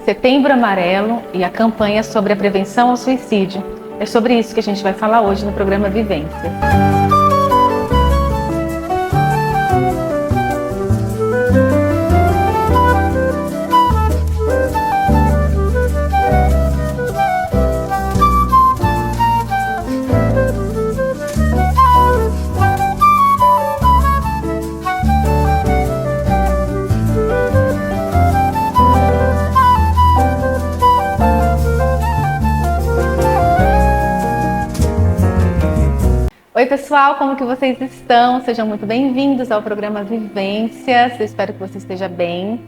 Setembro Amarelo e a campanha sobre a prevenção ao suicídio. É sobre isso que a gente vai falar hoje no programa Vivência. Oi pessoal, como que vocês estão? Sejam muito bem-vindos ao programa Vivências. Eu espero que você esteja bem.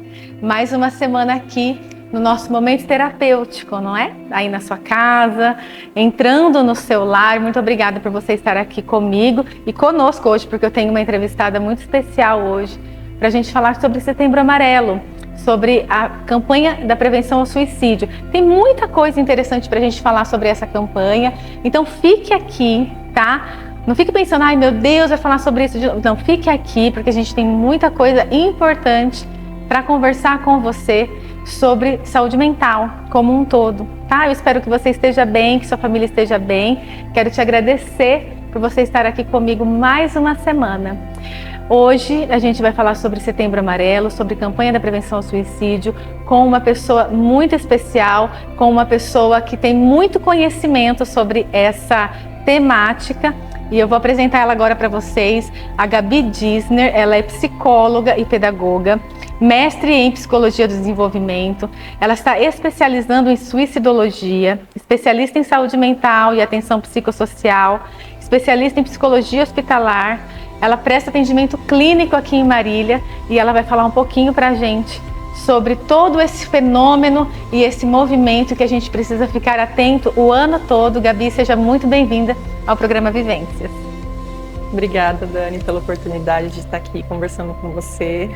Mais uma semana aqui no nosso momento terapêutico, não é? Aí na sua casa, entrando no seu lar. Muito obrigada por você estar aqui comigo e conosco hoje, porque eu tenho uma entrevistada muito especial hoje para a gente falar sobre Setembro Amarelo, sobre a campanha da prevenção ao suicídio. Tem muita coisa interessante para a gente falar sobre essa campanha, então fique aqui, tá? Não fique pensando, ai meu Deus, vai falar sobre isso. Não, fique aqui, porque a gente tem muita coisa importante para conversar com você sobre saúde mental como um todo, tá? Eu espero que você esteja bem, que sua família esteja bem. Quero te agradecer por você estar aqui comigo mais uma semana. Hoje a gente vai falar sobre Setembro Amarelo, sobre campanha da prevenção ao suicídio, com uma pessoa muito especial, com uma pessoa que tem muito conhecimento sobre essa temática. E eu vou apresentar ela agora para vocês, a Gabi Dissner. Ela é psicóloga e pedagoga, mestre em psicologia do desenvolvimento. Ela está especializando em suicidologia, especialista em saúde mental e atenção psicossocial, especialista em psicologia hospitalar. Ela presta atendimento clínico aqui em Marília e ela vai falar um pouquinho para a gente sobre todo esse fenômeno e esse movimento que a gente precisa ficar atento o ano todo. Gabi, seja muito bem-vinda ao programa Vivências. Obrigada, Dani, pela oportunidade de estar aqui conversando com você.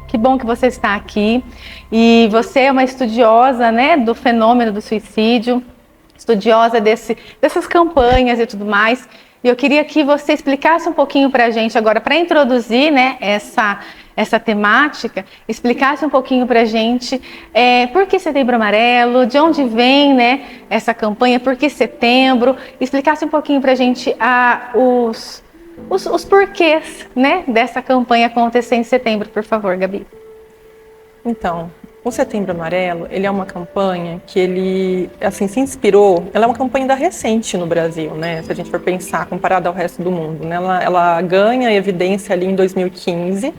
Que bom que você está aqui. E você é uma estudiosa, né, do fenômeno do suicídio, estudiosa dessas campanhas e tudo mais. E eu queria que você explicasse um pouquinho para a gente agora, para introduzir, né, essa temática, explicasse um pouquinho para a gente por que Setembro Amarelo, de onde vem, né, essa campanha, por que setembro, explicasse um pouquinho para a gente os porquês, né, dessa campanha acontecer em setembro, por favor, Gabi. Então, o Setembro Amarelo, ele é uma campanha que ele, assim, se inspirou, ela é uma campanha recente no Brasil, né, se a gente for pensar, comparada ao resto do mundo, né, ela ganha evidência ali em 2015,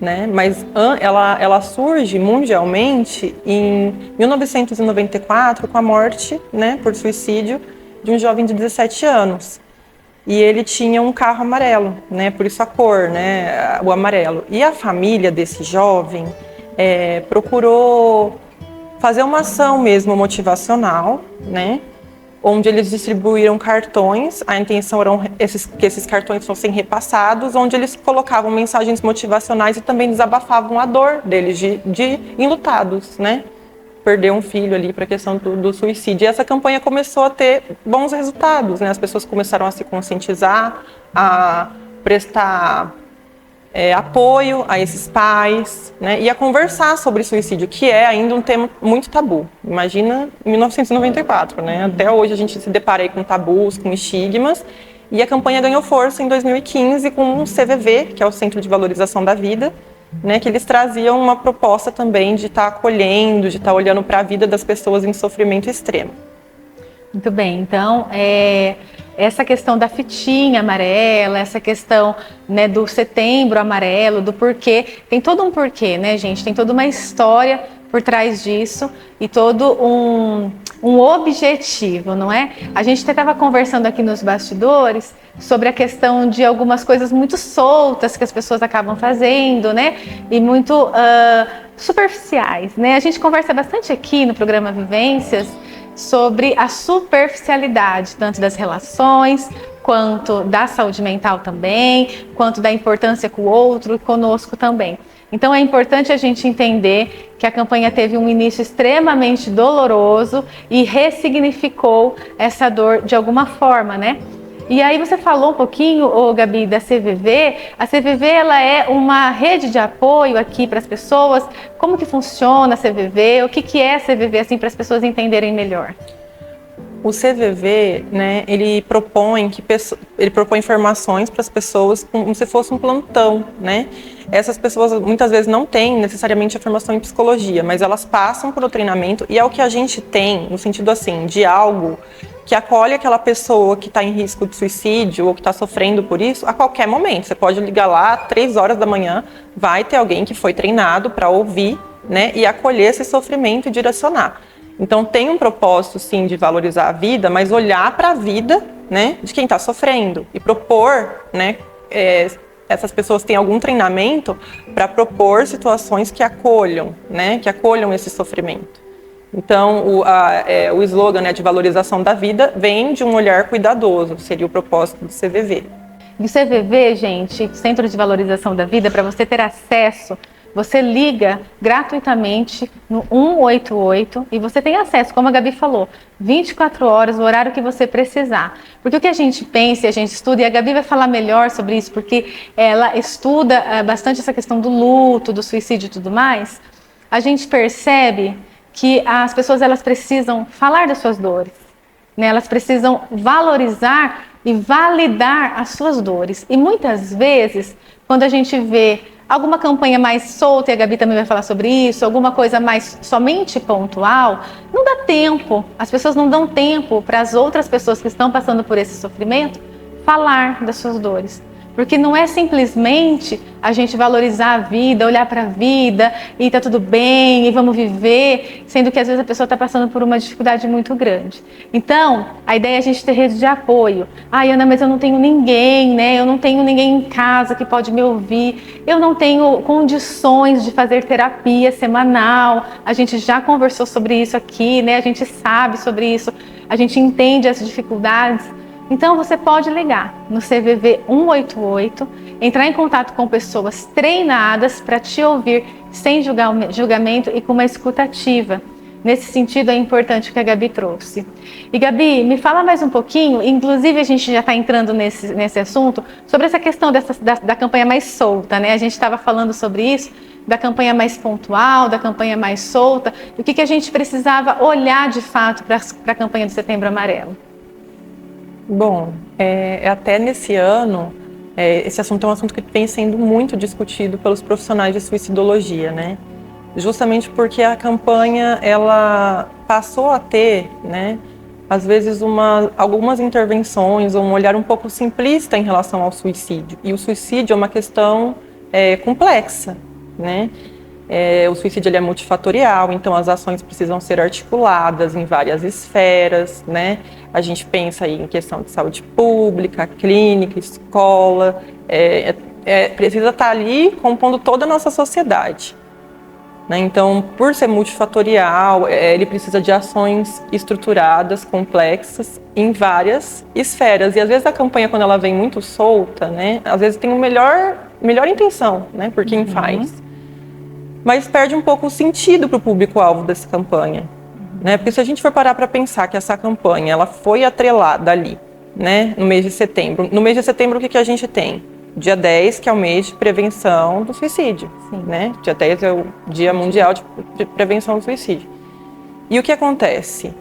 né? Mas ela surge mundialmente em 1994 com a morte, né, por suicídio de um jovem de 17 anos. E ele tinha um carro amarelo, né, por isso a cor, né, o amarelo. E a família desse jovem procurou fazer uma ação mesmo motivacional, né, onde eles distribuíram cartões. A intenção era que esses cartões fossem repassados, onde eles colocavam mensagens motivacionais e também desabafavam a dor deles de enlutados, né? Perder um filho ali para a questão do suicídio. E essa campanha começou a ter bons resultados, né? As pessoas começaram a se conscientizar, a prestar apoio a esses pais, né, e a conversar sobre suicídio, que é ainda um tema muito tabu. Imagina em 1994, né? Até hoje a gente se depara aí com tabus, com estigmas, e a campanha ganhou força em 2015 com o CVV, que é o Centro de Valorização da Vida, né, que eles traziam uma proposta também de estar acolhendo, de estar olhando para a vida das pessoas em sofrimento extremo. Muito bem, então essa questão da fitinha amarela, essa questão, né, do Setembro Amarelo, do porquê, tem todo um porquê, né, gente? Tem toda uma história por trás disso e todo um objetivo, não é? A gente até estava conversando aqui nos bastidores sobre a questão de algumas coisas muito soltas que as pessoas acabam fazendo, né? E muito superficiais, né? A gente conversa bastante aqui no programa Vivências sobre a superficialidade, tanto das relações, quanto da saúde mental também, quanto da importância com o outro e conosco também. Então é importante a gente entender que a campanha teve um início extremamente doloroso e ressignificou essa dor de alguma forma, né? E aí você falou um pouquinho, Gabi, da CVV. A CVV, ela é uma rede de apoio aqui para as pessoas. Como que funciona a CVV? O que é a CVV, assim, para as pessoas entenderem melhor? O CVV, né, ele propõe informações para as pessoas como se fosse um plantão, né? Essas pessoas muitas vezes não têm necessariamente a formação em psicologia, mas elas passam por o treinamento e é o que a gente tem, no sentido assim, de algo que acolhe aquela pessoa que está em risco de suicídio ou que está sofrendo por isso a qualquer momento. Você pode ligar lá, 3 horas da manhã, vai ter alguém que foi treinado para ouvir, né, e acolher esse sofrimento e direcionar. Então tem um propósito, sim, de valorizar a vida, mas olhar para a vida, né, de quem está sofrendo e propor, né, essas pessoas têm algum treinamento para propor situações que acolham, né, que acolham esse sofrimento. Então o slogan, né, de valorização da vida vem de um olhar cuidadoso, seria o propósito do CVV. E o CVV, gente, Centro de Valorização da Vida, para você ter acesso, você liga gratuitamente no 188 e você tem acesso, como a Gabi falou, 24 horas, o horário que você precisar. Porque o que a gente pensa, a gente estuda, e a Gabi vai falar melhor sobre isso, porque ela estuda bastante essa questão do luto, do suicídio e tudo mais, a gente percebe que as pessoas elas precisam falar das suas dores, né? Elas precisam valorizar e validar as suas dores. E muitas vezes, quando a gente vê alguma campanha mais solta, e a Gabi também vai falar sobre isso, alguma coisa mais somente pontual, não dá tempo, as pessoas não dão tempo para as outras pessoas que estão passando por esse sofrimento falar das suas dores. Porque não é simplesmente a gente valorizar a vida, olhar para a vida e tá tudo bem e vamos viver, sendo que às vezes a pessoa está passando por uma dificuldade muito grande. Então, a ideia é a gente ter rede de apoio. Ai, Ana, mas eu não tenho ninguém, né? Eu não tenho ninguém em casa que pode me ouvir. Eu não tenho condições de fazer terapia semanal. A gente já conversou sobre isso aqui, né? A gente sabe sobre isso. A gente entende as dificuldades. Então você pode ligar no CVV 188, entrar em contato com pessoas treinadas para te ouvir sem julgamento e com uma escuta ativa. Nesse sentido é importante o que a Gabi trouxe. E Gabi, me fala mais um pouquinho, inclusive a gente já está entrando nesse assunto, sobre essa questão da campanha mais solta, né? A gente estava falando sobre isso, da campanha mais pontual, da campanha mais solta, e o que a gente precisava olhar de fato para a campanha do Setembro Amarelo. Bom, até nesse ano, esse assunto é um assunto que vem sendo muito discutido pelos profissionais de suicidologia, né? Justamente porque a campanha, ela passou a ter, né, às vezes algumas intervenções, um olhar um pouco simplista em relação ao suicídio. E o suicídio é uma questão complexa, né? O suicídio ele é multifatorial, então as ações precisam ser articuladas em várias esferas, né? A gente pensa aí em questão de saúde pública, clínica, escola, precisa estar ali compondo toda a nossa sociedade, né? Então, por ser multifatorial, ele precisa de ações estruturadas, complexas, em várias esferas. E às vezes a campanha, quando ela vem muito solta, né? Às vezes tem melhor intenção, né? Por quem faz. Mas perde um pouco o sentido para o público-alvo dessa campanha, né? Porque se a gente for parar para pensar que essa campanha ela foi atrelada ali, né, no mês de setembro. No mês de setembro, o que a gente tem? Dia 10, que é o mês de prevenção do suicídio, né? Dia 10 é o Dia Mundial de Prevenção do Suicídio. E o que acontece?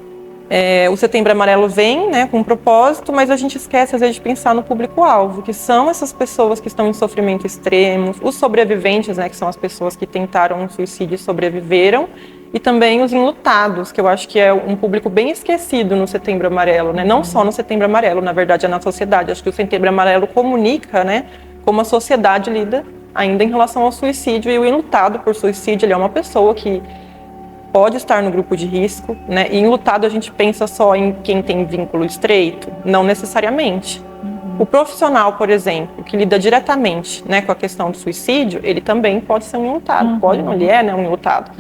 O Setembro Amarelo vem, né, com um propósito, mas a gente esquece às vezes de pensar no público-alvo, que são essas pessoas que estão em sofrimento extremo, os sobreviventes, né, que são as pessoas que tentaram um suicídio e sobreviveram, e também os enlutados, que eu acho que é um público bem esquecido no Setembro Amarelo, né? Não só no Setembro Amarelo, na verdade é na sociedade. Acho que o Setembro Amarelo comunica, né, como a sociedade lida ainda em relação ao suicídio, e o enlutado por suicídio, ele é uma pessoa que pode estar no grupo de risco, né? E enlutado a gente pensa só em quem tem vínculo estreito? Não necessariamente. O profissional, por exemplo, que lida diretamente, né, com a questão do suicídio, ele também pode ser um enlutado. Pode, não, ele é, né, um enlutado.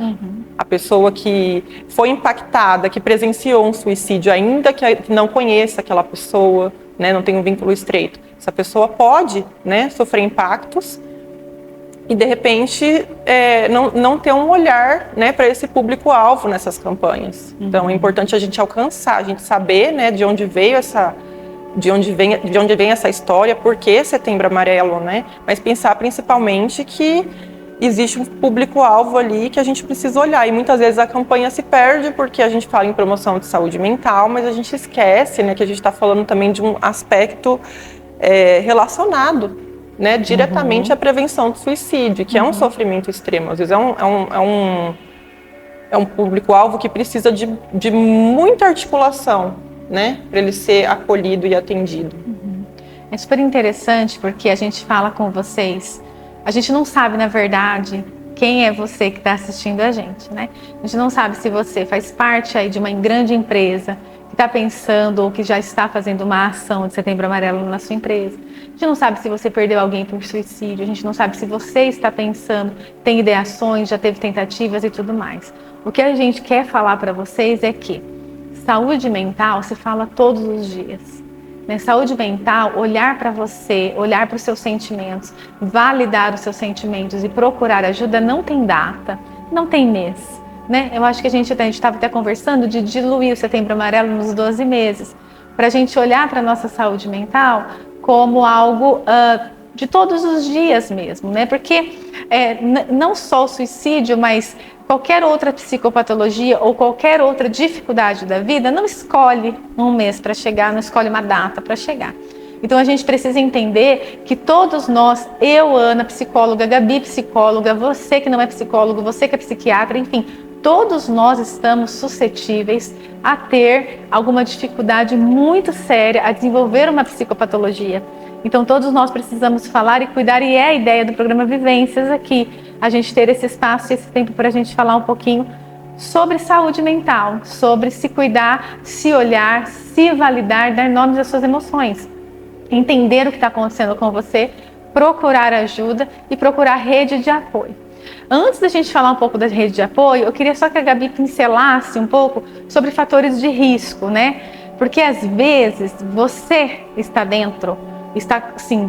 A pessoa que foi impactada, que presenciou um suicídio, ainda que não conheça aquela pessoa, né, não tem um vínculo estreito, essa pessoa pode, né, sofrer impactos e, de repente, não ter um olhar, né, para esse público-alvo nessas campanhas. Então, é importante a gente alcançar, a gente saber, né, de onde veio de onde vem essa história, por que Setembro Amarelo, né? Mas pensar principalmente que existe um público-alvo ali que a gente precisa olhar. E muitas vezes a campanha se perde porque a gente fala em promoção de saúde mental, mas a gente esquece, né, que a gente está falando também de um aspecto relacionado, né, diretamente à prevenção do suicídio, que é um sofrimento extremo. Às vezes é um público-alvo que precisa de muita articulação, né, para ele ser acolhido e atendido. É super interessante porque a gente fala com vocês, a gente não sabe, na verdade, quem é você que está assistindo a gente, né? A gente não sabe se você faz parte aí de uma grande empresa que está pensando ou que já está fazendo uma ação de Setembro Amarelo na sua empresa. A gente não sabe se você perdeu alguém por suicídio, a gente não sabe se você está pensando, tem ideações, já teve tentativas e tudo mais. O que a gente quer falar para vocês é que saúde mental se fala todos os dias. Saúde mental, olhar para você, olhar para os seus sentimentos, validar os seus sentimentos e procurar ajuda não tem data, não tem mês. Né? Eu acho que a gente estava até conversando de diluir o Setembro Amarelo nos 12 meses, para a gente olhar para a nossa saúde mental como algo de todos os dias mesmo, né? Porque não só o suicídio, mas qualquer outra psicopatologia ou qualquer outra dificuldade da vida não escolhe um mês para chegar, não escolhe uma data para chegar. Então a gente precisa entender que todos nós, eu, Ana, psicóloga, Gabi, psicóloga, você que não é psicólogo, você que é psiquiatra, enfim, todos nós estamos suscetíveis a ter alguma dificuldade muito séria, a desenvolver uma psicopatologia. Então todos nós precisamos falar e cuidar, e é a ideia do programa Vivências aqui, a gente ter esse espaço e esse tempo para a gente falar um pouquinho sobre saúde mental, sobre se cuidar, se olhar, se validar, dar nomes às suas emoções, entender o que está acontecendo com você, procurar ajuda e procurar rede de apoio. Antes da gente falar um pouco da rede de apoio, eu queria só que a Gabi pincelasse um pouco sobre fatores de risco, né? Porque às vezes você está assim,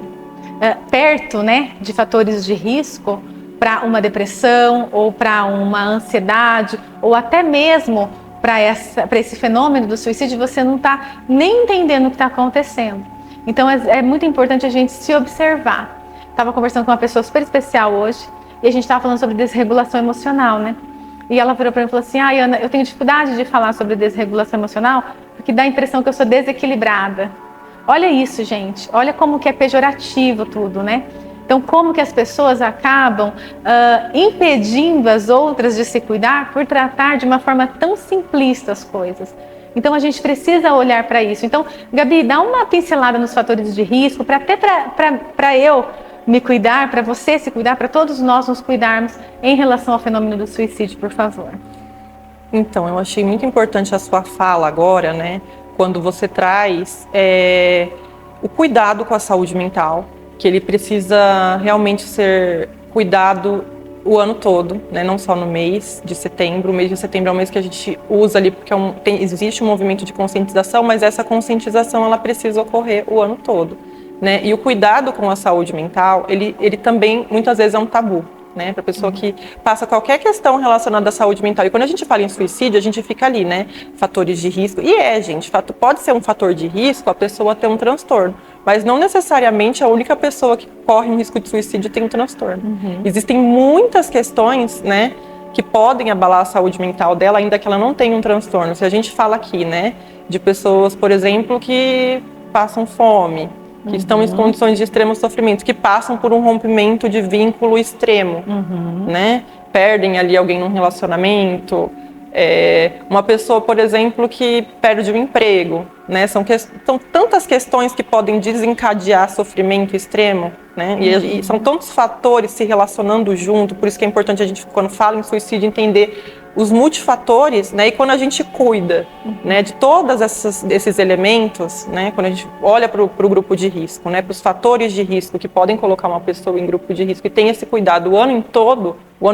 perto, né, de fatores de risco para uma depressão ou para uma ansiedade ou até mesmo para esse fenômeno do suicídio, você não está nem entendendo o que está acontecendo. Então é muito importante a gente se observar. Estava conversando com uma pessoa super especial hoje e a gente estava falando sobre desregulação emocional, né? E ela virou para mim e falou assim: Ana, eu tenho dificuldade de falar sobre desregulação emocional porque dá a impressão que eu sou desequilibrada. Olha isso, gente. Olha como que é pejorativo tudo, né? Então, como que as pessoas acabam impedindo as outras de se cuidar por tratar de uma forma tão simplista as coisas. Então, a gente precisa olhar para isso. Então, Gabi, dá uma pincelada nos fatores de risco para eu me cuidar, para você se cuidar, para todos nós nos cuidarmos em relação ao fenômeno do suicídio, por favor. Então, eu achei muito importante a sua fala agora, né? Quando você traz o cuidado com a saúde mental, que ele precisa realmente ser cuidado o ano todo, né? Não só no mês de setembro. O mês de setembro é um mês que a gente usa ali porque existe um movimento de conscientização, mas essa conscientização ela precisa ocorrer o ano todo, né? E o cuidado com a saúde mental, ele também muitas vezes é um tabu, né, para a pessoa que passa qualquer questão relacionada à saúde mental. E quando a gente fala em suicídio, a gente fica ali, né, fatores de risco. E gente, pode ser um fator de risco a pessoa ter um transtorno, mas não necessariamente a única pessoa que corre um risco de suicídio tem um transtorno. Existem muitas questões, né, que podem abalar a saúde mental dela, ainda que ela não tenha um transtorno. Se a gente fala aqui, né, de pessoas, por exemplo, que passam fome, que estão em condições de extremo sofrimento, que passam por um rompimento de vínculo extremo, né? Perdem ali alguém num relacionamento, uma pessoa, por exemplo, que perde o emprego, né? São tantas questões que podem desencadear sofrimento extremo, né? E são tantos fatores se relacionando junto, por isso que é importante a gente, quando fala em suicídio, entender os multifatores, né? E quando a gente cuida, né, de todos esses elementos, né, quando a gente olha para o grupo de risco, né, para os fatores de risco que podem colocar uma pessoa em grupo de risco e tem esse cuidado o ano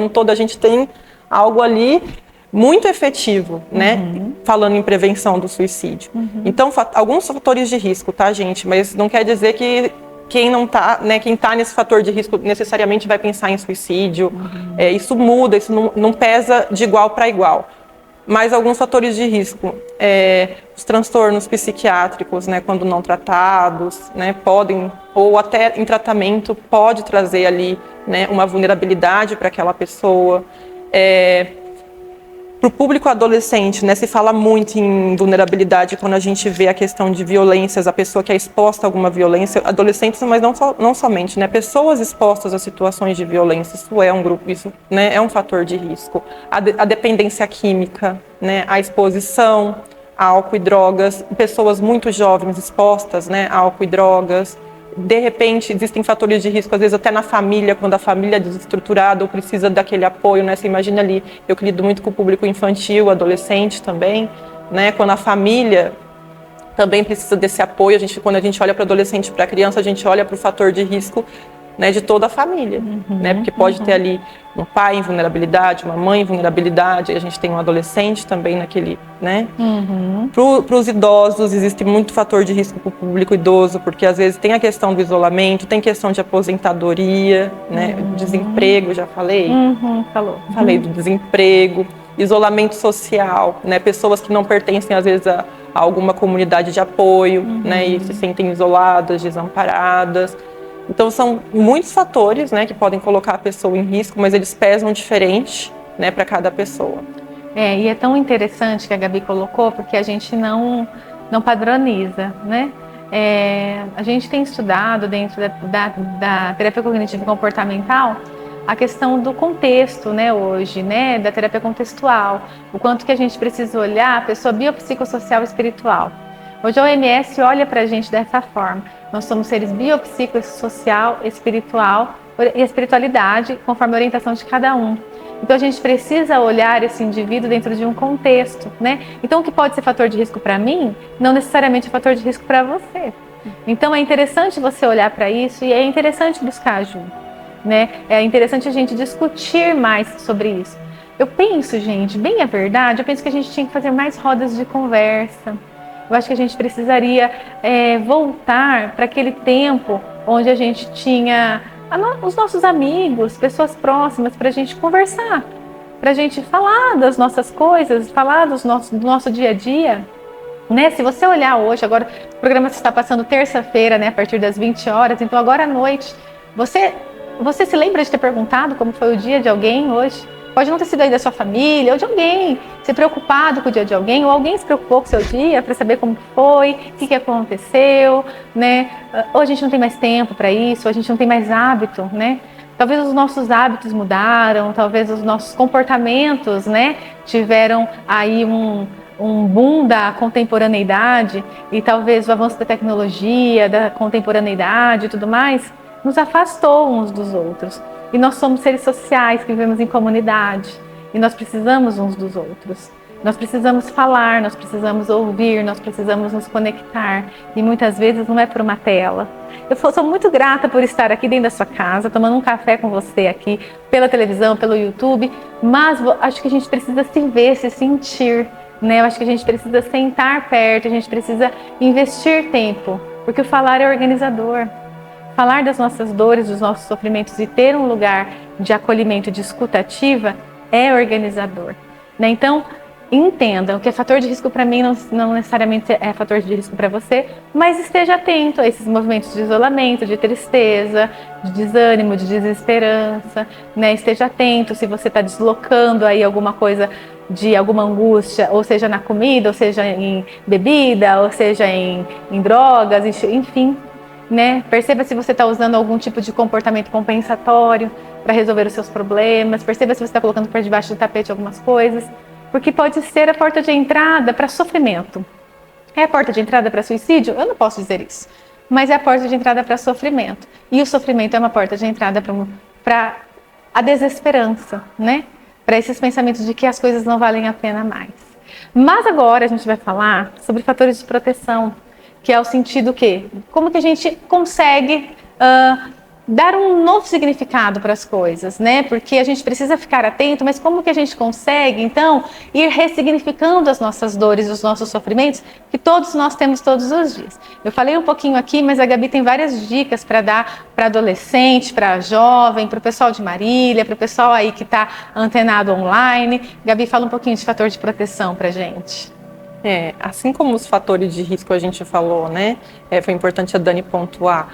todo a gente tem algo ali muito efetivo, né, falando em prevenção do suicídio. Então, alguns fatores de risco, tá, gente? Mas não quer dizer que quem não tá, né, quem está nesse fator de risco necessariamente vai pensar em suicídio. Isso muda, isso não pesa de igual para igual. Mas alguns fatores de risco, os transtornos psiquiátricos, né, quando não tratados, né, podem, ou até em tratamento, pode trazer ali, né, uma vulnerabilidade para aquela pessoa. Para o público adolescente, né, se fala muito em vulnerabilidade quando a gente vê a questão de violências, a pessoa que é exposta a alguma violência, adolescentes, mas não somente, né, pessoas expostas a situações de violência, isso é um grupo, isso, né, é um fator de risco. A dependência química, né, a exposição a álcool e drogas, pessoas muito jovens expostas, né, a álcool e drogas. De repente, existem fatores de risco, às vezes até na família, quando a família é desestruturada ou precisa daquele apoio, né? Você imagina ali, eu que lido muito com o público infantil, adolescente também, né? Quando a família também precisa desse apoio, quando a gente olha para o adolescente, para a criança, a gente olha para o fator de risco, né, de toda a família, né? Porque pode ter ali um pai em vulnerabilidade, uma mãe em vulnerabilidade, aí a gente tem um adolescente também naquele, né? Para os idosos existe muito fator de risco para o público idoso, porque às vezes tem a questão do isolamento, tem questão de aposentadoria, né? Desemprego, já falei. Falei do desemprego, isolamento social, né? Pessoas que não pertencem às vezes a alguma comunidade de apoio, né? E se sentem isoladas, desamparadas. Então, são muitos fatores, né, que podem colocar a pessoa em risco, mas eles pesam diferente, né, para cada pessoa. E é tão interessante que a Gabi colocou, porque a gente não padroniza, né? A gente tem estudado dentro da terapia cognitivo comportamental a questão do contexto, né, hoje, né, da terapia contextual, o quanto que a gente precisa olhar a pessoa biopsicossocial e espiritual. Hoje a OMS olha para a gente dessa forma. Nós somos seres biopsicossocial, espiritual e a espiritualidade conforme a orientação de cada um. Então a gente precisa olhar esse indivíduo dentro de um contexto, né? Então o que pode ser fator de risco para mim, não necessariamente é fator de risco para você. Então é interessante você olhar para isso e é interessante buscar ajuda, né? É interessante a gente discutir mais sobre isso. Eu penso, gente, bem a verdade, eu penso que a gente tinha que fazer mais rodas de conversa. Eu acho que a gente precisaria voltar para aquele tempo onde a gente tinha os nossos amigos, pessoas próximas, para a gente conversar, para a gente falar das nossas coisas, falar do nosso dia a dia. Né? Se você olhar hoje, agora o programa está passando terça-feira, né, a partir das 20 horas, então agora à noite, você se lembra de ter perguntado como foi o dia de alguém hoje? Pode não ter sido aí da sua família ou de alguém, ser preocupado com o dia de alguém, ou alguém se preocupou com o seu dia para saber como foi, o que aconteceu, né? Ou a gente não tem mais tempo para isso, ou a gente não tem mais hábito, né? Talvez os nossos hábitos mudaram, talvez os nossos comportamentos, né, tiveram aí um boom da contemporaneidade e talvez o avanço da tecnologia, da contemporaneidade e tudo mais, nos afastou uns dos outros. E nós somos seres sociais que vivemos em comunidade e nós precisamos uns dos outros. Nós precisamos falar, nós precisamos ouvir, nós precisamos nos conectar e muitas vezes não é por uma tela. Eu sou muito grata por estar aqui dentro da sua casa, tomando um café com você aqui, pela televisão, pelo YouTube, mas acho que a gente precisa se ver, se sentir, né? Eu acho que a gente precisa sentar perto, a gente precisa investir tempo, porque o falar é organizador. Falar das nossas dores, dos nossos sofrimentos e ter um lugar de acolhimento, de escuta ativa, é organizador, né? Então, entendam que é fator de risco para mim não necessariamente é fator de risco para você, mas esteja atento a esses movimentos de isolamento, de tristeza, de desânimo, de desesperança, né? Esteja atento se você está deslocando aí alguma coisa de alguma angústia, ou seja na comida, ou seja em bebida, ou seja em drogas, enfim. Né? Perceba se você está usando algum tipo de comportamento compensatório para resolver os seus problemas, perceba se você está colocando por debaixo do tapete algumas coisas, porque pode ser a porta de entrada para sofrimento. É a porta de entrada para suicídio? Eu não posso dizer isso, mas é a porta de entrada para sofrimento. E o sofrimento é uma porta de entrada para a desesperança, né? Para esses pensamentos de que as coisas não valem a pena mais. Mas agora a gente vai falar sobre fatores de proteção, que é o sentido que, como que a gente consegue dar um novo significado para as coisas, né? Porque a gente precisa ficar atento, mas como que a gente consegue, então, ir ressignificando as nossas dores, os nossos sofrimentos, que todos nós temos todos os dias. Eu falei um pouquinho aqui, mas a Gabi tem várias dicas para dar para adolescente, para jovem, para o pessoal de Marília, para o pessoal aí que está antenado online. Gabi, fala um pouquinho de fator de proteção para a gente. Assim como os fatores de risco a gente falou, né? Foi importante a Dani pontuar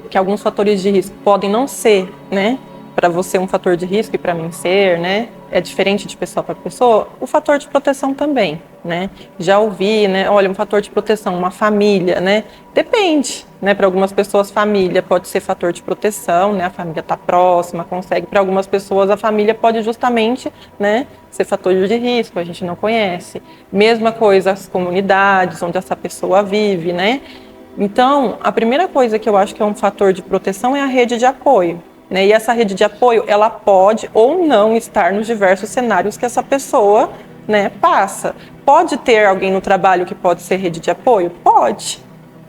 que alguns fatores de risco podem não ser, né, para você um fator de risco e para mim ser, né, é diferente de pessoa para pessoa, o fator de proteção também, né, já ouvi, né, olha, um fator de proteção, uma família, né, depende, né, para algumas pessoas família pode ser fator de proteção, né, a família está próxima, consegue, para algumas pessoas a família pode justamente, né, ser fator de risco, a gente não conhece, mesma coisa as comunidades onde essa pessoa vive, né. Então, a primeira coisa que eu acho que é um fator de proteção é a rede de apoio, né? E essa rede de apoio, ela pode ou não estar nos diversos cenários que essa pessoa, né, passa. Pode ter alguém no trabalho que pode ser rede de apoio? Pode,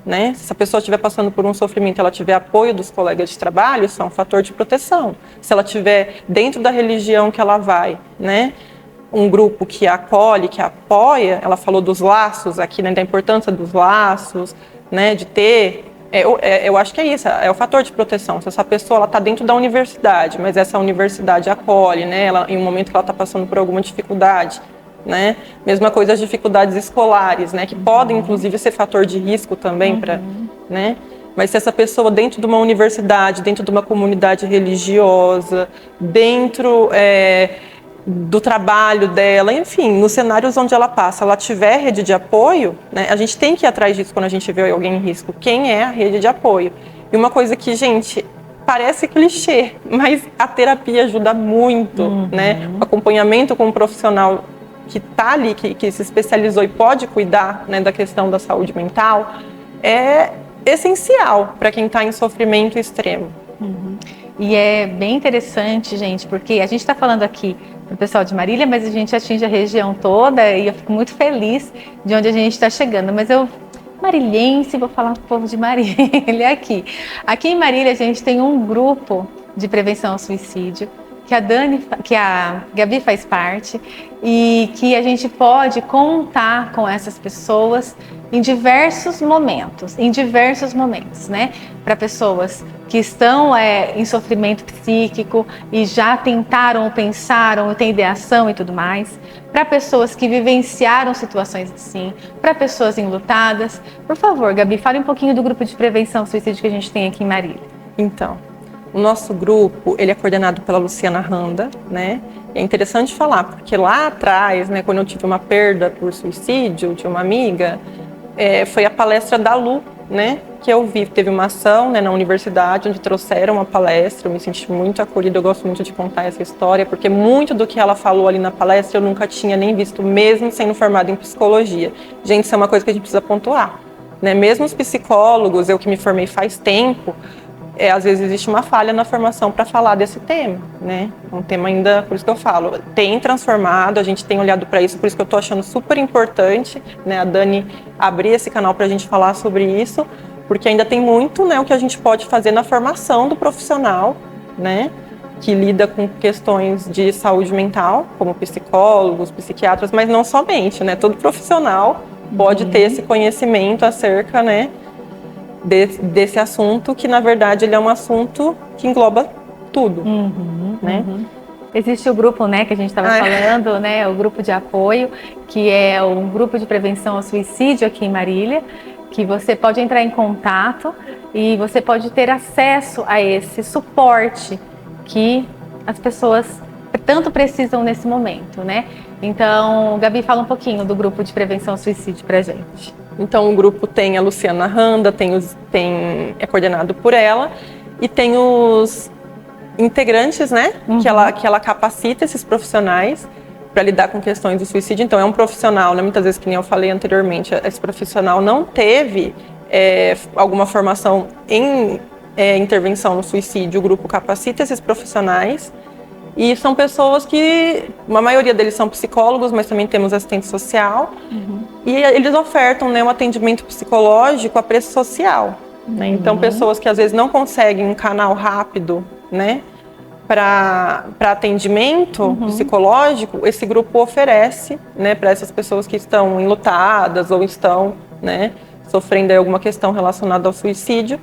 né? Se essa pessoa estiver passando por um sofrimento, ela tiver apoio dos colegas de trabalho, isso é um fator de proteção. Se ela estiver dentro da religião que ela vai, né, um grupo que a acolhe, que a apoia, ela falou dos laços aqui, né, da importância dos laços, né, de ter, eu acho que é isso, é o fator de proteção. Se essa pessoa está dentro da universidade, mas essa universidade acolhe, né, ela, em um momento que ela está passando por alguma dificuldade, né, mesma coisa as dificuldades escolares, né, que podem inclusive ser fator de risco também para, né, mas se essa pessoa dentro de uma universidade, dentro de uma comunidade religiosa, dentro do trabalho dela, enfim, nos cenários onde ela passa, ela tiver rede de apoio, né, a gente tem que ir atrás disso quando a gente vê alguém em risco. Quem é a rede de apoio? E uma coisa que, gente, parece clichê, mas a terapia ajuda muito, né? O acompanhamento com um profissional que está ali, que se especializou e pode cuidar, né, da questão da saúde mental, é essencial para quem está em sofrimento extremo. E é bem interessante, gente, porque a gente está falando aqui para o pessoal de Marília, mas a gente atinge a região toda e eu fico muito feliz de onde a gente está chegando. Mas eu, marilhense, vou falar com o povo de Marília aqui. Aqui em Marília a gente tem um grupo de prevenção ao suicídio, que a Gabi faz parte e que a gente pode contar com essas pessoas em diversos momentos, né? Para pessoas que estão em sofrimento psíquico e já tentaram ou pensaram, tem ideação e tudo mais, para pessoas que vivenciaram situações assim, para pessoas enlutadas. Por favor, Gabi, fale um pouquinho do grupo de prevenção ao suicídio que a gente tem aqui em Marília. Então, o nosso grupo, ele é coordenado pela Luciana Randa, né? É interessante falar, porque lá atrás, né, quando eu tive uma perda por suicídio de uma amiga, foi a palestra da Lu, né, que eu vi. Teve uma ação, né, na universidade, onde trouxeram uma palestra, eu me senti muito acolhida, eu gosto muito de contar essa história, porque muito do que ela falou ali na palestra eu nunca tinha nem visto, mesmo sendo formada em psicologia. Gente, isso é uma coisa que a gente precisa pontuar, né? Mesmo os psicólogos, eu que me formei faz tempo, às vezes existe uma falha na formação para falar desse tema, né? Um tema ainda, por isso que eu falo, tem transformado, a gente tem olhado para isso, por isso que eu estou achando super importante, né, a Dani abrir esse canal para a gente falar sobre isso, porque ainda tem muito, né, o que a gente pode fazer na formação do profissional, né, que lida com questões de saúde mental, como psicólogos, psiquiatras, mas não somente, né? Todo profissional pode ter esse conhecimento acerca, né, desse assunto, que na verdade ele é um assunto que engloba tudo, né? Existe o grupo, né, que a gente estava falando, né, o grupo de apoio, que é um grupo de prevenção ao suicídio aqui em Marília, que você pode entrar em contato e você pode ter acesso a esse suporte que as pessoas tanto precisam nesse momento, né? Então, Gabi, fala um pouquinho do grupo de prevenção ao suicídio pra gente. Então, o grupo tem a Luciana Randa, é coordenado por ela, e tem os integrantes, né, que ela capacita esses profissionais para lidar com questões do suicídio. Então, é um profissional, né, muitas vezes, que nem eu falei anteriormente, esse profissional não teve alguma formação em intervenção no suicídio. O grupo capacita esses profissionais. E são pessoas que, uma maioria deles são psicólogos, mas também temos assistente social. E eles ofertam, né, um atendimento psicológico a preço social, né? Então, pessoas que às vezes não conseguem um canal rápido, né, para atendimento psicológico, esse grupo oferece, né, para essas pessoas que estão enlutadas ou estão, né, sofrendo alguma questão relacionada ao suicídio,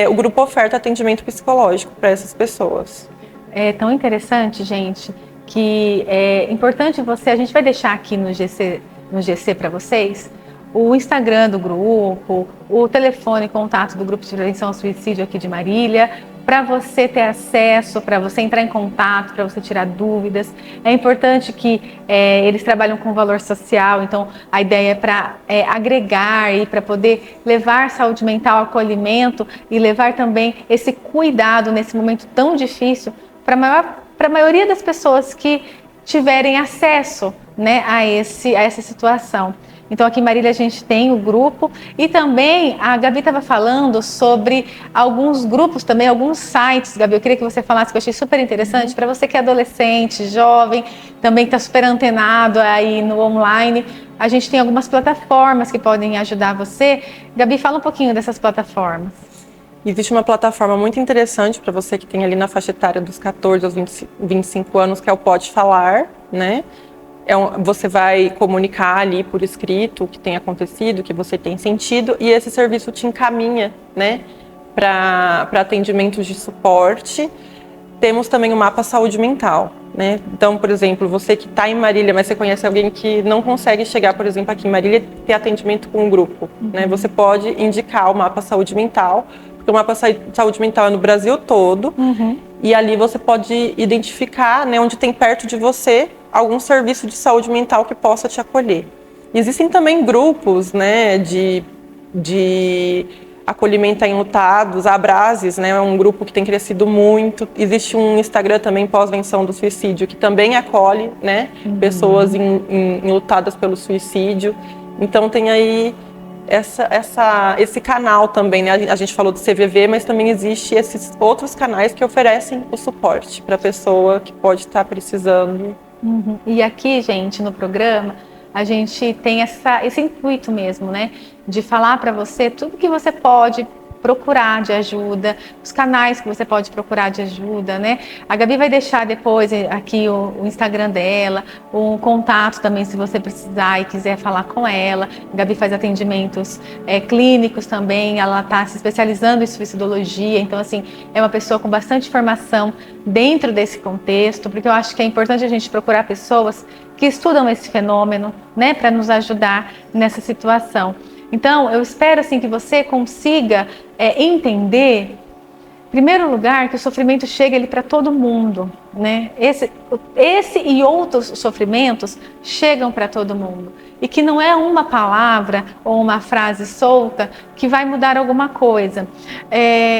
o grupo oferta atendimento psicológico para essas pessoas. É tão interessante, gente, que é importante a gente vai deixar aqui no GC para vocês, o Instagram do grupo, o telefone contato do Grupo de Prevenção ao Suicídio aqui de Marília, para você ter acesso, para você entrar em contato, para você tirar dúvidas. É importante que eles trabalham com valor social, então a ideia é para agregar e para poder levar saúde mental, acolhimento e levar também esse cuidado nesse momento tão difícil para a maioria das pessoas que tiverem acesso, né, a essa situação. Então aqui em Marília a gente tem o grupo e também a Gabi estava falando sobre alguns grupos também, alguns sites. Gabi, eu queria que você falasse, que eu achei super interessante, para você que é adolescente, jovem, também está super antenado aí no online. A gente tem algumas plataformas que podem ajudar você. Gabi, fala um pouquinho dessas plataformas. Existe uma plataforma muito interessante para você que tem ali na faixa etária dos 14 aos 25 anos, que é o Pode Falar, né? Você vai comunicar ali por escrito o que tem acontecido, o que você tem sentido, e esse serviço te encaminha, né, para atendimentos de suporte. Temos também o Mapa Saúde Mental, né? Então, por exemplo, você que está em Marília, mas você conhece alguém que não consegue chegar, por exemplo, aqui em Marília, ter atendimento com um grupo, né? Você pode indicar o Mapa Saúde Mental, porque o Mapa Saúde Mental é no Brasil todo, e ali você pode identificar, né, onde tem perto de você algum serviço de saúde mental que possa te acolher. Existem também grupos, né, de acolhimento a enlutados, a Abrases, né, é um grupo que tem crescido muito. Existe um Instagram também, Pós-Venção do Suicídio, que também acolhe, né, pessoas enlutadas pelo suicídio. Então tem aí esse canal também, né? A gente falou do CVV, mas também existe esses outros canais que oferecem o suporte para a pessoa que pode estar precisando. E aqui, gente, no programa, a gente tem esse intuito mesmo, né? De falar para você tudo que você pode procurar de ajuda, os canais que você pode procurar de ajuda, né? A Gabi vai deixar depois aqui o Instagram dela, um contato também se você precisar e quiser falar com ela. A Gabi faz atendimentos clínicos também, ela está se especializando em suicidologia, então assim, é uma pessoa com bastante formação dentro desse contexto, porque eu acho que é importante a gente procurar pessoas que estudam esse fenômeno, né, para nos ajudar nessa situação. Então, eu espero assim que você consiga entender, em primeiro lugar, que o sofrimento chega para todo mundo, né? Esse e outros sofrimentos chegam para todo mundo. E que não é uma palavra ou uma frase solta que vai mudar alguma coisa.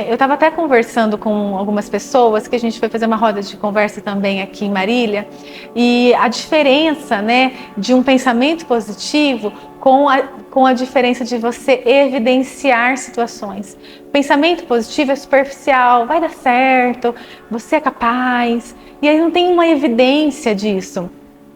Eu estava até conversando com algumas pessoas, que a gente foi fazer uma roda de conversa também aqui em Marília, e a diferença, né, de um pensamento positivo com a diferença de você evidenciar situações. Pensamento positivo é superficial, vai dar certo, você é capaz, e aí não tem uma evidência disso.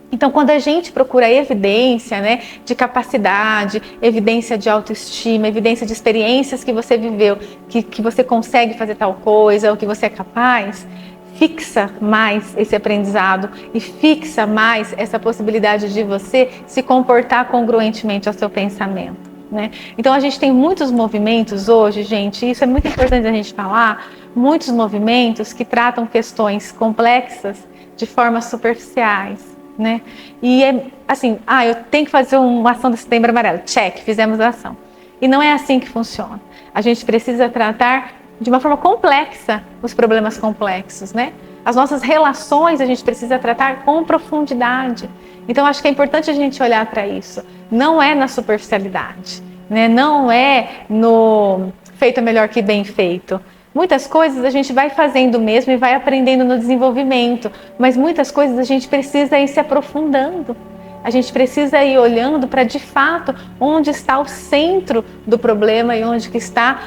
Então, quando a gente procura evidência, né, de capacidade, evidência de autoestima, evidência de experiências que você viveu, que você consegue fazer tal coisa, ou que você é capaz, fixa mais esse aprendizado e fixa mais essa possibilidade de você se comportar congruentemente ao seu pensamento, né? Então a gente tem muitos movimentos hoje, gente, isso é muito importante a gente falar, muitos movimentos que tratam questões complexas de formas superficiais, né? E é assim, eu tenho que fazer uma ação do Setembro Amarelo, check, fizemos a ação. E não é assim que funciona. A gente precisa tratar de uma forma complexa os problemas complexos, né? As nossas relações a gente precisa tratar com profundidade. Então acho que é importante a gente olhar para isso. Não é na superficialidade, né? Não é no feito é melhor que bem feito. Muitas coisas a gente vai fazendo mesmo e vai aprendendo no desenvolvimento, mas muitas coisas a gente precisa ir se aprofundando. A gente precisa ir olhando para, de fato, onde está o centro do problema e onde que está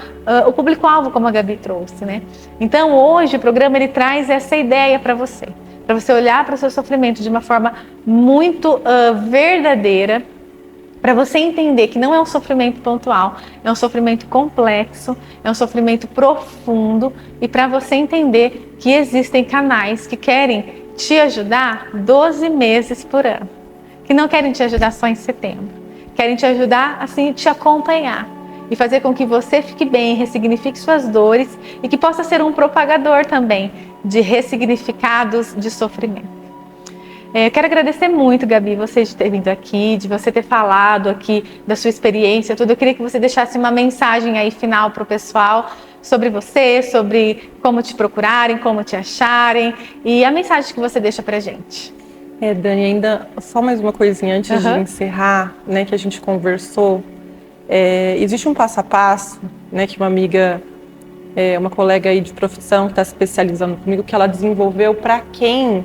o público-alvo, como a Gabi trouxe, né? Então, hoje, o programa ele traz essa ideia para você olhar para o seu sofrimento de uma forma muito verdadeira, para você entender que não é um sofrimento pontual, é um sofrimento complexo, é um sofrimento profundo, e para você entender que existem canais que querem te ajudar 12 meses por ano, que não querem te ajudar só em setembro, querem te ajudar assim, te acompanhar e fazer com que você fique bem, ressignifique suas dores e que possa ser um propagador também de ressignificados de sofrimento. Eu quero agradecer muito, Gabi, você de ter vindo aqui, de você ter falado aqui da sua experiência, tudo. Eu queria que você deixasse uma mensagem aí final para o pessoal sobre você, sobre como te procurarem, como te acharem e a mensagem que você deixa pra gente. Dani, ainda só mais uma coisinha antes de encerrar, né, que a gente conversou. Existe um passo a passo, né, que uma amiga, uma colega aí de profissão que está se especializando comigo, que ela desenvolveu para quem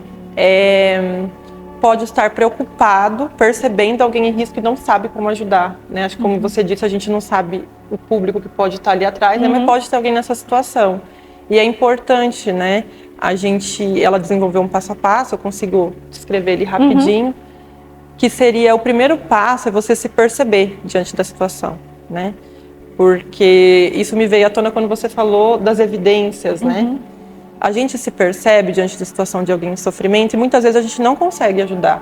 pode estar preocupado, percebendo alguém em risco e não sabe como ajudar, né? Acho que como você disse, a gente não sabe o público que pode estar ali atrás, né? Mas pode ter alguém nessa situação. E é importante, né? Ela desenvolveu um passo a passo, eu consigo descrever ele rapidinho, que seria o primeiro passo é você se perceber diante da situação, né? Porque isso me veio à tona quando você falou das evidências, né? A gente se percebe diante da situação de alguém em sofrimento e muitas vezes a gente não consegue ajudar,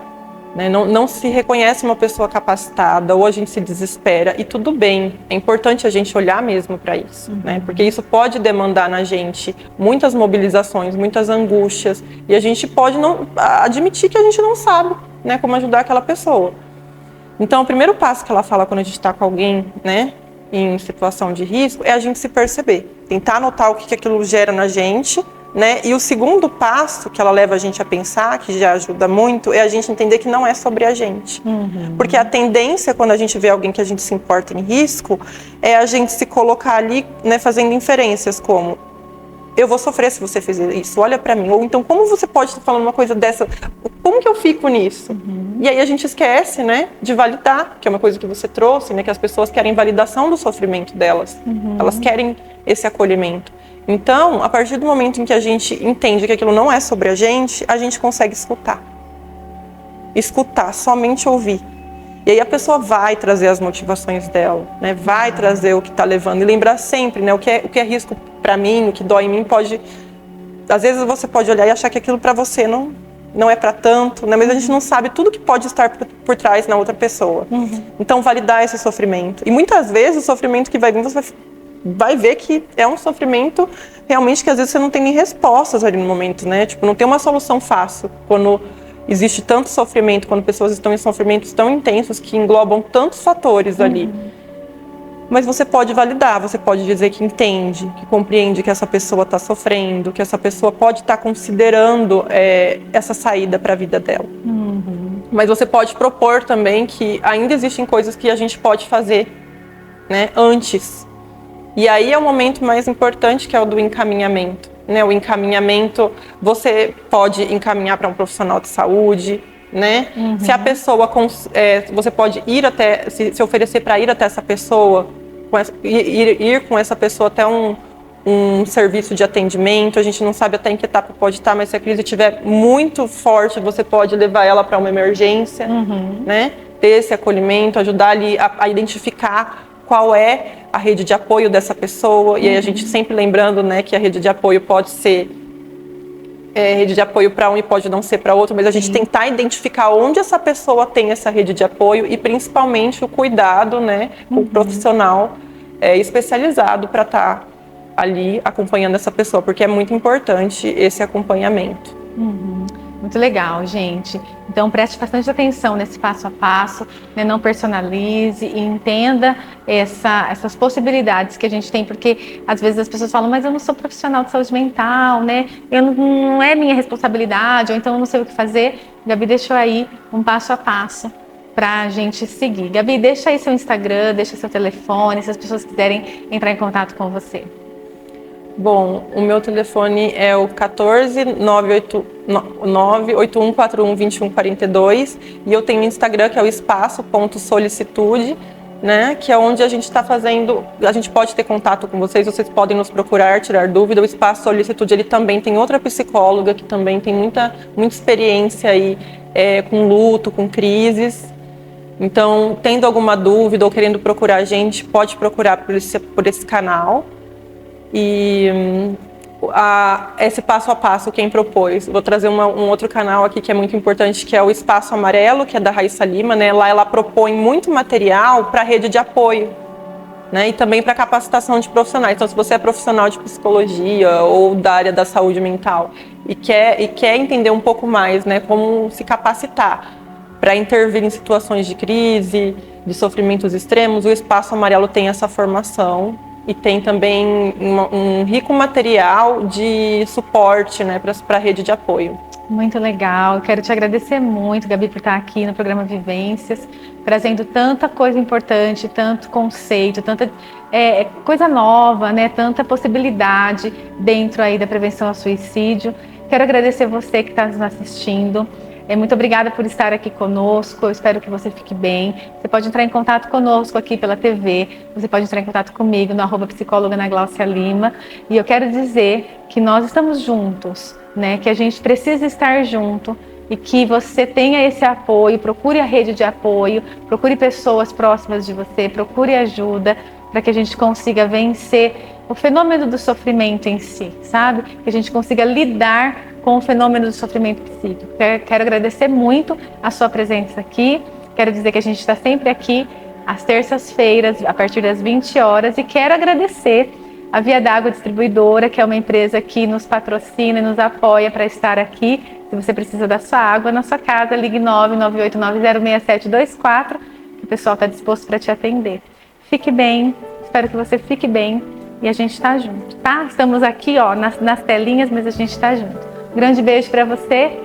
né? Não se reconhece uma pessoa capacitada ou a gente se desespera e tudo bem. É importante a gente olhar mesmo para isso, né? Porque isso pode demandar na gente muitas mobilizações, muitas angústias e a gente pode não admitir que a gente não sabe, né, como ajudar aquela pessoa. Então, o primeiro passo que ela fala quando a gente está com alguém, né, em situação de risco, é a gente se perceber, tentar anotar o que aquilo gera na gente, né? E o segundo passo que ela leva a gente a pensar, que já ajuda muito, é a gente entender que não é sobre a gente. Porque a tendência, quando a gente vê alguém que a gente se importa em risco, é a gente se colocar ali, né, fazendo inferências como: eu vou sofrer se você fizer isso, olha pra mim. Ou então, como você pode estar falando uma coisa dessa? Como que eu fico nisso? E aí a gente esquece, né, de validar, que é uma coisa que você trouxe, né, que as pessoas querem validação do sofrimento delas. Elas querem esse acolhimento. Então, a partir do momento em que a gente entende que aquilo não é sobre a gente consegue escutar. Escutar, somente ouvir. E aí a pessoa vai trazer as motivações dela, né? Vai trazer o que está levando. E lembrar sempre, né? O que é risco para mim, o que dói em mim pode... Às vezes você pode olhar e achar que aquilo para você não é para tanto, né? Mas a gente não sabe tudo que pode estar por trás na outra pessoa. Então, validar esse sofrimento. E muitas vezes o sofrimento que vai vir, você vai ver que é um sofrimento realmente que às vezes você não tem nem respostas ali no momento, né? Tipo, não tem uma solução fácil quando existe tanto sofrimento, quando pessoas estão em sofrimentos tão intensos que englobam tantos fatores ali. Mas você pode validar, você pode dizer que entende, que compreende que essa pessoa está sofrendo, que essa pessoa pode estar considerando essa saída para a vida dela. Mas você pode propor também que ainda existem coisas que a gente pode fazer, né, antes. E aí é o momento mais importante, que é o do encaminhamento, né? O encaminhamento, você pode encaminhar para um profissional de saúde, né? Se a pessoa, você pode ir até, se oferecer para ir até essa pessoa, ir com essa pessoa até um serviço de atendimento. A gente não sabe até em que etapa pode estar, mas se a crise estiver muito forte, você pode levar ela para uma emergência, né? Ter esse acolhimento, ajudar ali a identificar qual é a rede de apoio dessa pessoa. E aí a gente sempre lembrando, né, que a rede de apoio pode ser rede de apoio para um e pode não ser para outro, mas a gente tentar identificar onde essa pessoa tem essa rede de apoio e principalmente o cuidado, né, com o profissional especializado para estar ali acompanhando essa pessoa, porque é muito importante esse acompanhamento. Muito legal, gente. Então preste bastante atenção nesse passo a passo, né? Não personalize e entenda essas possibilidades que a gente tem, porque às vezes as pessoas falam: mas eu não sou profissional de saúde mental, né? Não é minha responsabilidade, ou então eu não sei o que fazer. Gabi deixou aí um passo a passo para a gente seguir. Gabi, deixa aí seu Instagram, deixa seu telefone, se as pessoas quiserem entrar em contato com você. Bom, o meu telefone é o 14 98141 2142 e eu tenho o Instagram, que é o espaço.solicitude, né, que é onde a gente está fazendo, a gente pode ter contato com vocês podem nos procurar, tirar dúvida. O Espaço Solicitude, ele também tem outra psicóloga que também tem muita experiência aí com luto, com crises. Então, tendo alguma dúvida ou querendo procurar a gente, pode procurar por esse canal. E esse passo a passo quem propôs. Vou trazer um outro canal aqui que é muito importante, que é o Espaço Amarelo, que é da Raíssa Lima, né? Lá ela propõe muito material para a rede de apoio, né? E também para capacitação de profissionais. Então, se você é profissional de psicologia ou da área da saúde mental e quer entender um pouco mais, né, como se capacitar para intervir em situações de crise, de sofrimentos extremos, o Espaço Amarelo tem essa formação e tem também um rico material de suporte, né, para a rede de apoio. Muito legal. Eu quero te agradecer muito, Gabi, por estar aqui no programa Vivências, trazendo tanta coisa importante, tanto conceito, tanta coisa nova, né? Tanta possibilidade dentro aí da prevenção ao suicídio. Quero agradecer você que está nos assistindo. Muito obrigada por estar aqui conosco, eu espero que você fique bem. Você pode entrar em contato conosco aqui pela TV, você pode entrar em contato comigo no @psicóloga Ana Gláucia Lima. E eu quero dizer que nós estamos juntos, né? Que a gente precisa estar junto e que você tenha esse apoio, procure a rede de apoio, procure pessoas próximas de você, procure ajuda para que a gente consiga vencer o fenômeno do sofrimento em si, sabe? Que a gente consiga lidar com o fenômeno do sofrimento psíquico. Quero agradecer muito a sua presença aqui. Quero dizer que a gente está sempre aqui às terças-feiras, a partir das 20 horas. E quero agradecer a Via d'Água Distribuidora, que é uma empresa que nos patrocina e nos apoia para estar aqui. Se você precisa da sua água na sua casa, ligue 998906724, que o pessoal está disposto para te atender. Fique bem, espero que você fique bem e a gente está junto, tá? Estamos aqui, ó, nas telinhas, mas a gente está junto. Grande beijo para você